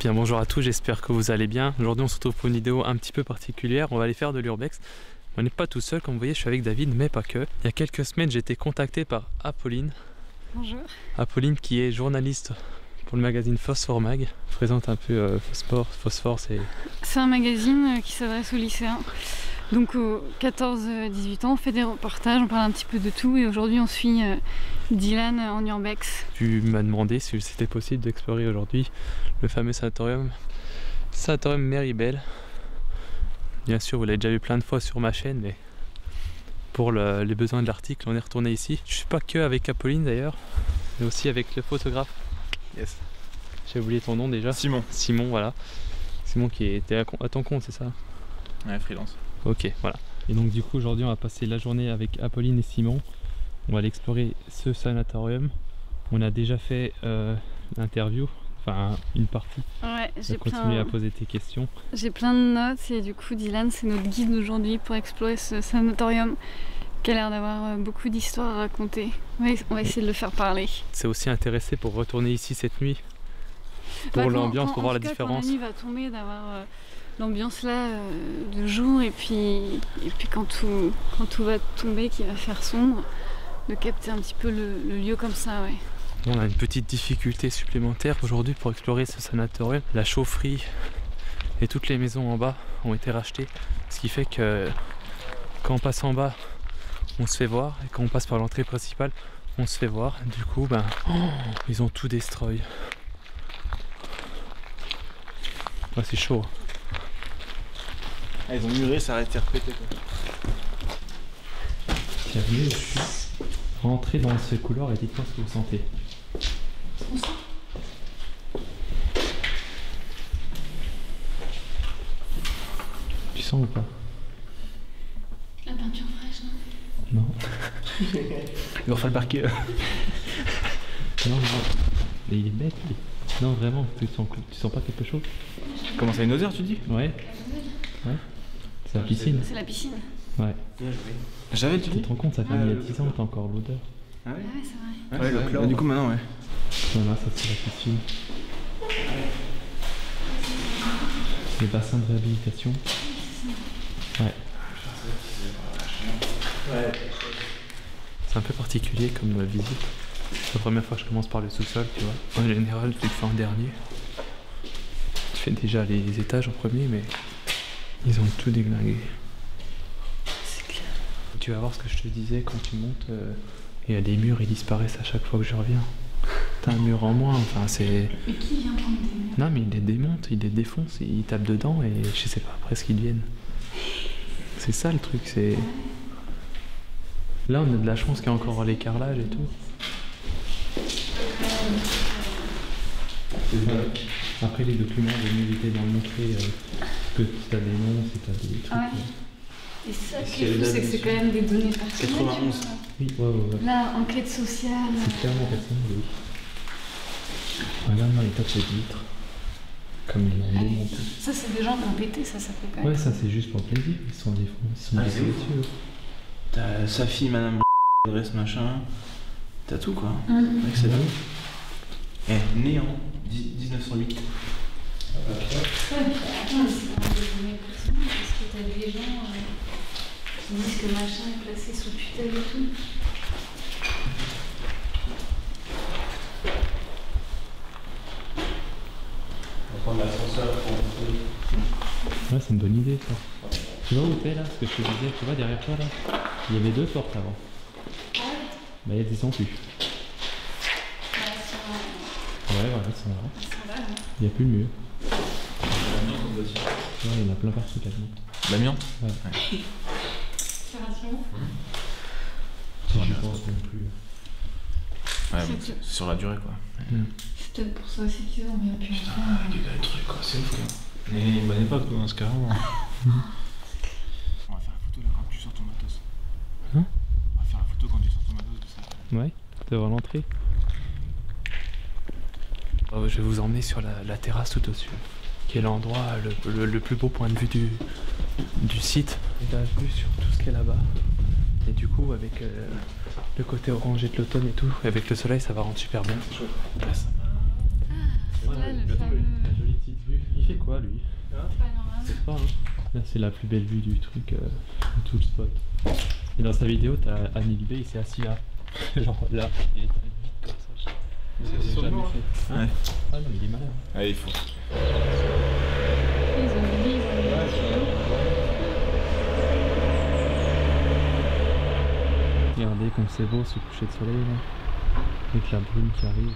Bien, bonjour à tous, j'espère que vous allez bien. Aujourd'hui on se retrouve pour une vidéo un petit peu particulière, on va aller faire de l'urbex. On n'est pas tout seul, comme vous voyez je suis avec David, mais pas que. Il y a quelques semaines j'ai été contacté par Apolline. Bonjour. Apolline qui est journaliste pour le magazine Phosphore Mag. Je présente un peu Phosphore c'est un magazine qui s'adresse aux lycéens. Donc aux 14-18 ans, on fait des reportages, on parle un petit peu de tout et aujourd'hui on suit Dylan en urbex. Tu m'as demandé si c'était possible d'explorer aujourd'hui le fameux sanatorium Méribel. Bien sûr vous l'avez déjà vu plein de fois sur ma chaîne, mais pour les besoins de l'article on est retourné ici. Je suis pas que avec Apolline d'ailleurs, mais aussi avec le photographe. Yes. J'ai oublié ton nom déjà. Simon. Simon, voilà. Simon qui était à ton compte, c'est ça? Ouais, freelance. Ok, voilà. Et donc du coup aujourd'hui on va passer la journée avec Apolline et Simon. On va aller explorer ce sanatorium. On a déjà fait l'interview, enfin une partie. Ouais, j'ai continuer à poser tes questions. J'ai plein de notes et du coup Dylan c'est notre guide aujourd'hui pour explorer ce sanatorium qui a l'air d'avoir beaucoup d'histoires à raconter. On va essayer de le faire parler. C'est aussi intéressé pour retourner ici cette nuit, pour l'ambiance, pour voir la différence. Quand la nuit va tomber, d'avoir l'ambiance là de jour et puis quand tout va tomber, qui va faire sombre, de capter un petit peu le lieu comme ça, ouais. On a une petite difficulté supplémentaire aujourd'hui pour explorer ce sanatorium. La chaufferie et toutes les maisons en bas ont été rachetées, ce qui fait que quand on passe en bas, on se fait voir, et quand on passe par l'entrée principale, on se fait voir. Du coup, ils ont tout destroy. Ouais, c'est chaud. Ah, ils ont muré, ça a été répété quoi. Bienvenue au-dessus. Rentrez dans ce couloir et dites-moi ce que vous sentez. Tu sens ou pas? La peinture fraîche, non? Non. Ils vont faire le parquet. Non, mais il est bête lui. Non vraiment, tu sens pas quelque chose? Comment ça, une odeur tu dis? Ouais. Ouais. C'est la piscine. C'est la piscine. Ouais. J'avais, tu Tu dis? te rends compte, ça fait il y a 10 ans, t'as encore l'odeur. Ah ouais? Ouais, c'est vrai. Ouais, le chlore. Du coup maintenant ouais. Voilà, ça c'est la piscine. Les bassins de réhabilitation. Ouais. C'est un peu particulier comme visite. C'est la première fois que je commence par le sous-sol, tu vois. En général, tu le fais en dernier. Tu fais déjà les étages en premier, mais ils ont tout déglingué. C'est clair. Tu vas voir ce que je te disais quand tu montes. Il y a des murs, ils disparaissent à chaque fois que je reviens. T'as un mur en moins, enfin c'est... Mais qui vient prendre des murs? Non mais il les démonte, il les défonce, il tape dedans et je sais pas après ce qu'ils deviennent. C'est ça le truc, c'est... Là on a de la chance qu'il y a encore les carrelages et tout. Après les documents, il vaut mieux éviter d'en montrer que si t'as des noms, si t'as des trucs. Ah ouais. Et ça qui est fou, c'est que c'est quand même des données personnelles. 91. Oui, ouais. Là, enquête sociale. C'est clairement personnel, oui. Regarde dans les tapes de vitres. Comme ils l'ont démonté. Ça, c'est des gens qui ont pété, ça fait quand même. Ouais, ça c'est juste pour le plaisir, ils sont c'est dessus. T'as sa fille, madame adresse machin. T'as tout quoi. C'est dingue. Eh, né en 1908. Ouais, attends, mais c'est un des données personnelles parce que t'as des gens qui disent que machin est placé sous tutelle et tout. On va prendre l'ascenseur pour... Ouais, c'est une bonne idée ça. Tu vois où t'es là? Ce que je te disais, tu vois derrière toi là? Il y avait 2 portes avant. Ah ouais? Bah il y a des plus. Ouais, voilà, ils sont là. Ils sont là, là. Il n'y a plus le mur. Ouais, il y en a plein partout quasiment. L'amiante? Ouais. C'est rassurant. Je pense non plus. Ouais, mais c'est sur la durée quoi. C'est peut-être pour ça aussi qu'ils ont mis la putain. Il y a des trucs quoi, c'est ouf quoi. Mais une bonne époque dans ce cas vraiment. On va faire la photo là quand tu sors ton matos. Hein? On va faire la photo quand tu sors ton matos de ça. Ouais, devant l'entrée. Je vais vous emmener sur la terrasse tout au-dessus, qui est l'endroit le plus beau point de vue du site. Et là, vue sur tout ce qu'il y a là-bas. Et du coup, avec le côté orangé de l'automne et tout, avec le soleil, ça va rendre super bien. C'est chaud. Là, ça va. Là, le fameux... La jolie petite pas lui. Panorama. C'est pas, hein. Là c'est la plus belle vue du truc, de tout le spot. Et dans sa vidéo, t'as Anil B, il s'est assis là. Genre là, il est vite comme ça. C'est jamais fait. Hein? Ouais. Ah non, mais il est malade. Ah, il faut. Ils ont mis les Regardez comme c'est beau ce coucher de soleil là. Avec la brume qui arrive.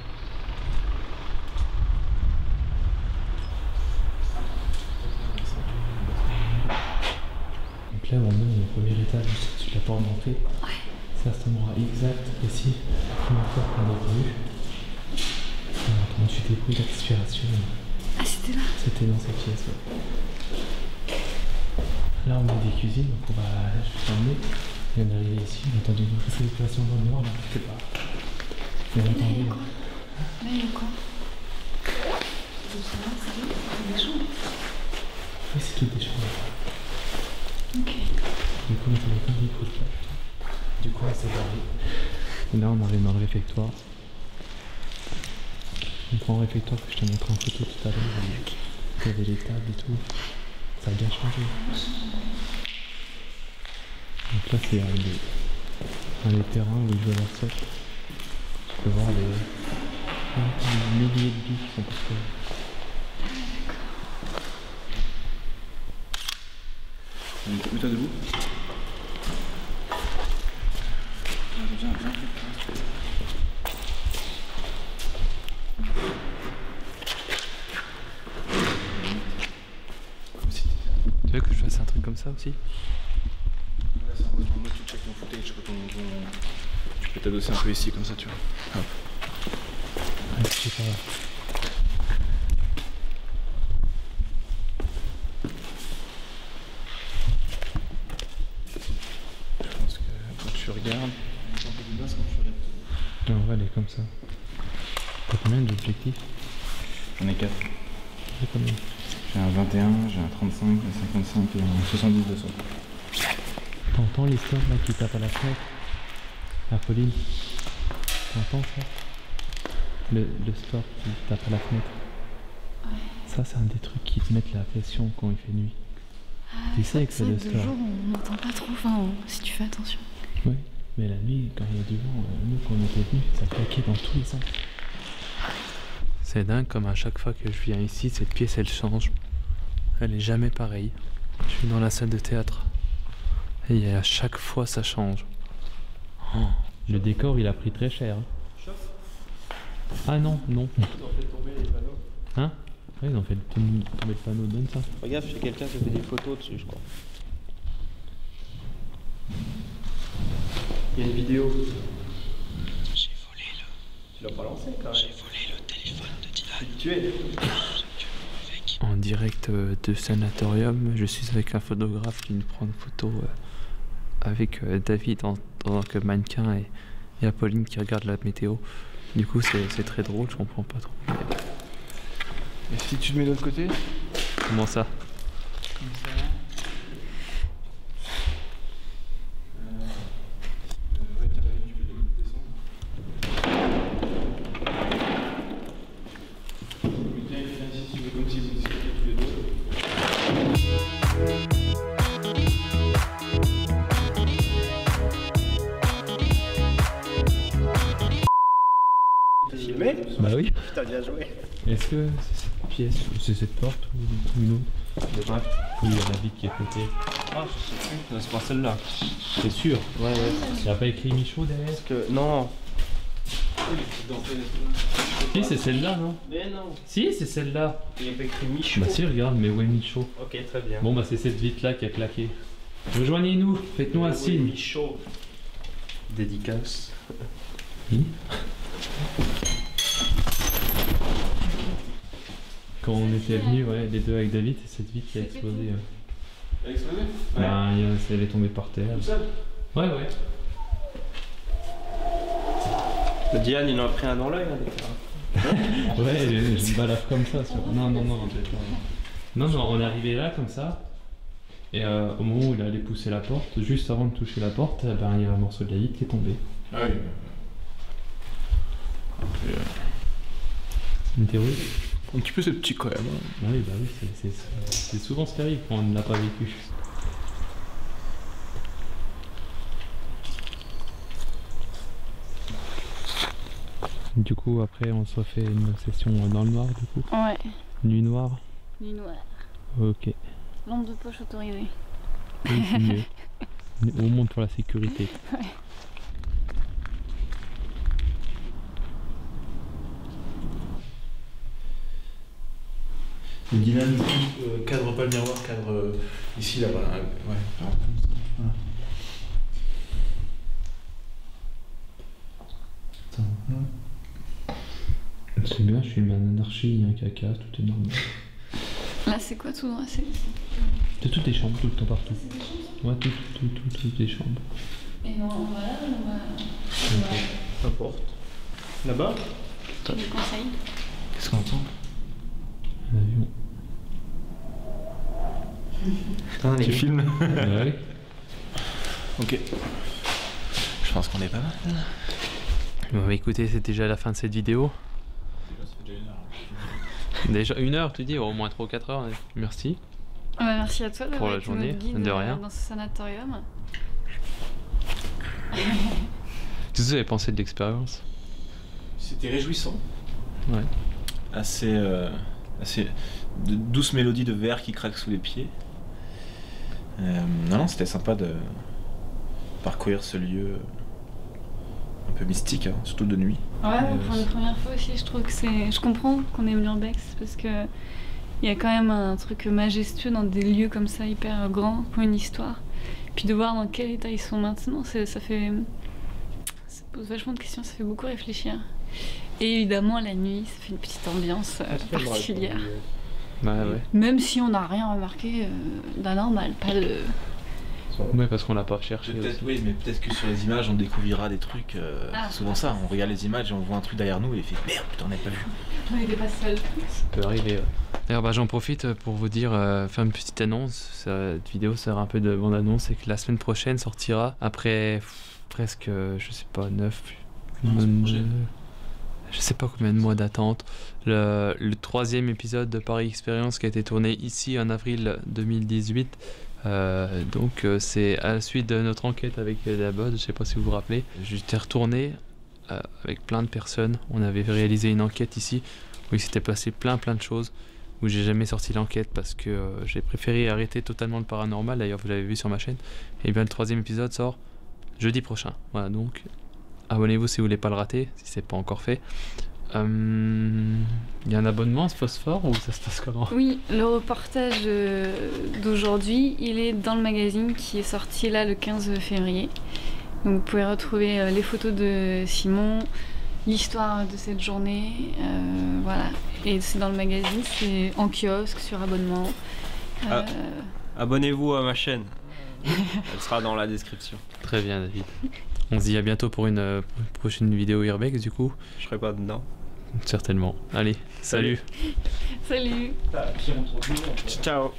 Donc là on est au premier étage juste au-dessus de la porte d'entrée. C'est à cet endroit exact ici, la première fois qu'on est venu. On a entendu des bruits d'aspiration. Ah, c'était là? C'était dans cette pièce. Ouais. Là on a des cuisines, donc on va là, je vais t'emmener. Et on est arrivé ici, on a entendu une respiration dans le nord, là, je sais pas. Mais on a entendu. Là, il y a quoi? C'est des chambres. Oui, c'est toutes des chambres. Ok. Du coup, on entendait plein de bruits de cloche. Du coup, on s'est barré. Et là, on arrive dans le réfectoire. On prend le réfectoire que je t'ai montré en photo tout à l'heure. Il y avait les tables et tout. Ça a bien changé. Donc là, c'est un des terrains où ils jouent à l'airsoft. Tu peux voir les milliers de billes qui sont partout. Mets-toi debout. Viens. Tu veux que je fasse un truc comme ça aussi? Là, c'est en mode tu check ton footage, tu peux t'adosser un peu ici comme ça, tu vois. Hop. Ouais, c'est pas grave. Je pense que quand tu regardes, un peu de basse quand tu regardes. Non, on va aller comme ça. T'as combien d'objectifs? J'en ai 4. T'as combien? J'ai un 21, j'ai un 35, un 55 et un 70-200. T'entends l'histoire là qui tape à la fenêtre? Apolline? T'entends ça? Le store qui tape à la fenêtre? Ouais. Ça, c'est un des trucs qui te mettent la pression quand il fait nuit. Tu sais que c'est le de store. jour, on n'entend pas trop, si tu fais attention. Oui, mais la nuit, quand il y a du vent, nous, quand on était venus, ça claquait dans tous les sens. C'est dingue comme à chaque fois que je viens ici, cette pièce elle change. Elle est jamais pareille. Je suis dans la salle de théâtre. Et à chaque fois ça change. Oh, le décor il a pris très cher. Ah non. Ils ont fait tomber les panneaux. Hein? Oui, ils ont fait tomber le panneau, donne ça. Regarde, chez quelqu'un qui fait des photos dessus, je crois. Il y a une vidéo. J'ai volé le... Tu l'as pas lancé quand même. J'ai volé le téléphone de Dylan. Tu es. En direct de sanatorium, je suis avec un photographe qui nous prend une photo avec David en tant que mannequin et Apolline qui regarde la météo. Du coup c'est très drôle, je comprends pas trop. Et si tu te mets de l'autre côté? Comment ça? Comme ça. Ouais, tu peux descendre. Tiens, ici, si tu veux, comme si vous discutiez tous les deux. T'as filmé? Bah oui. Putain, bien joué. Est-ce que c'est cette pièce ou c'est cette porte ou une autre? De quoi? Oui, il y a la vitre qui est côté. Ah, je sais plus. C'est pas celle-là. C'est sûr? Ouais. Il n'y a pas écrit Michaud derrière? Parce que. Non. Si, c'est celle-là, non? Mais non. Si, c'est celle-là. Il n'y a pas écrit Michaud. Bah si, regarde, mais où est Michaud? Ok, très bien. Bon bah c'est cette vitre-là qui a claqué. Rejoignez-nous, faites-nous un signe. Michaud. Dédicace. Oui. Quand on était venus, ouais, les deux avec David, c'est cette vitre qui a explosé. Elle a explosé? Bah, elle est tombée par terre. Tout seul? Ouais, ouais. Le Diane, il en a pris un dans l'œil, là, des Ouais, je me balade comme ça. Non, on est arrivé là comme ça. Et au moment où il allait pousser la porte, juste avant de toucher la porte, ben, il y a un morceau de la vitre qui est tombé. Ah oui. Une théorie? Un petit peu sceptique quand même. Oui, bah oui, c'est souvent ce qui arrive quand on ne l'a pas vécu. Du coup, après, on se refait une session dans le noir, du coup. Ouais, Nuit noire. nuit noire. Ok. Lampe de poche autorisée. Oui, c'est mieux. Au moins pour la sécurité. Le dynamique, cadre pas le miroir, cadre ici, là, voilà. Ouais. Voilà. C'est bien, je suis une anarchie, il y a un caca, tout est normal. Là, c'est quoi tout droit? C'est Toutes les chambres, tout le temps partout. Ouais, toutes les chambres. Et non, on va là ou on va... N'importe. Là-bas? Tu me conseilles? Qu'est-ce qu'on entend? Un avion. Putain, Tu filmes? Ouais. Ok. Je pense qu'on est pas mal. Bon, bah écoutez, c'est déjà la fin de cette vidéo. Déjà 1 heure, tu dis, au moins 3 ou 4 heures. Merci. Ouais, merci à toi Pour d'avoir la été journée, notre guide de rien. dans ce sanatorium. Qu'est-ce que vous avez pensé de l'expérience? C'était réjouissant. Ouais. Assez de douce mélodie de verre qui craque sous les pieds. Non, c'était sympa de parcourir ce lieu un peu mystique, hein, surtout de nuit. Ouais, pour une première fois aussi, je trouve que c'est... Je comprends qu'on aime l'urbex parce que il y a quand même un truc majestueux dans des lieux comme ça, hyper grands, qui ont une histoire. Puis de voir dans quel état ils sont maintenant, ça pose vachement de questions, ça fait beaucoup réfléchir. Et évidemment, la nuit, ça fait une petite ambiance particulière. Bah ouais. Même si on n'a rien remarqué d'anormal, pas de... Ouais, parce qu'on l'a pas cherché. Peut-être, oui, mais peut-être que sur les images, on découvrira des trucs. C'est souvent ça, on regarde les images et on voit un truc derrière nous et il fait merde, putain, on n'avait pas vu. On n'était pas seul. Ça peut arriver, ouais. D'ailleurs, bah, j'en profite pour vous dire, faire une petite annonce. Cette vidéo sert un peu de bande-annonce. C'est que la semaine prochaine sortira, après presque, je sais pas, 9. Je sais pas combien de mois d'attente. Le 3e épisode de Paris Experience qui a été tourné ici en avril 2018. Donc c'est à la suite de notre enquête avec la BOD, je sais pas si vous vous rappelez. J'étais retourné avec plein de personnes. On avait réalisé une enquête ici où il s'était passé plein de choses. Où j'ai jamais sorti l'enquête parce que j'ai préféré arrêter totalement le paranormal. D'ailleurs, vous l'avez vu sur ma chaîne. Et bien le 3e épisode sort jeudi prochain. Voilà, donc abonnez-vous si vous voulez pas le rater, si c'est pas encore fait. Il y a un abonnement, ce Phosphore, ou ça se passe comment? Oui, le reportage d'aujourd'hui, il est dans le magazine qui est sorti là le 15 février. Donc vous pouvez retrouver les photos de Simon, l'histoire de cette journée, voilà. Et c'est dans le magazine, c'est en kiosque, sur abonnement. Abonnez-vous à ma chaîne. Elle sera dans la description. Très bien, David. On se dit à bientôt pour une prochaine vidéo Urbex, du coup. Je serai pas dedans. Certainement. Allez, salut. Salut. Ciao.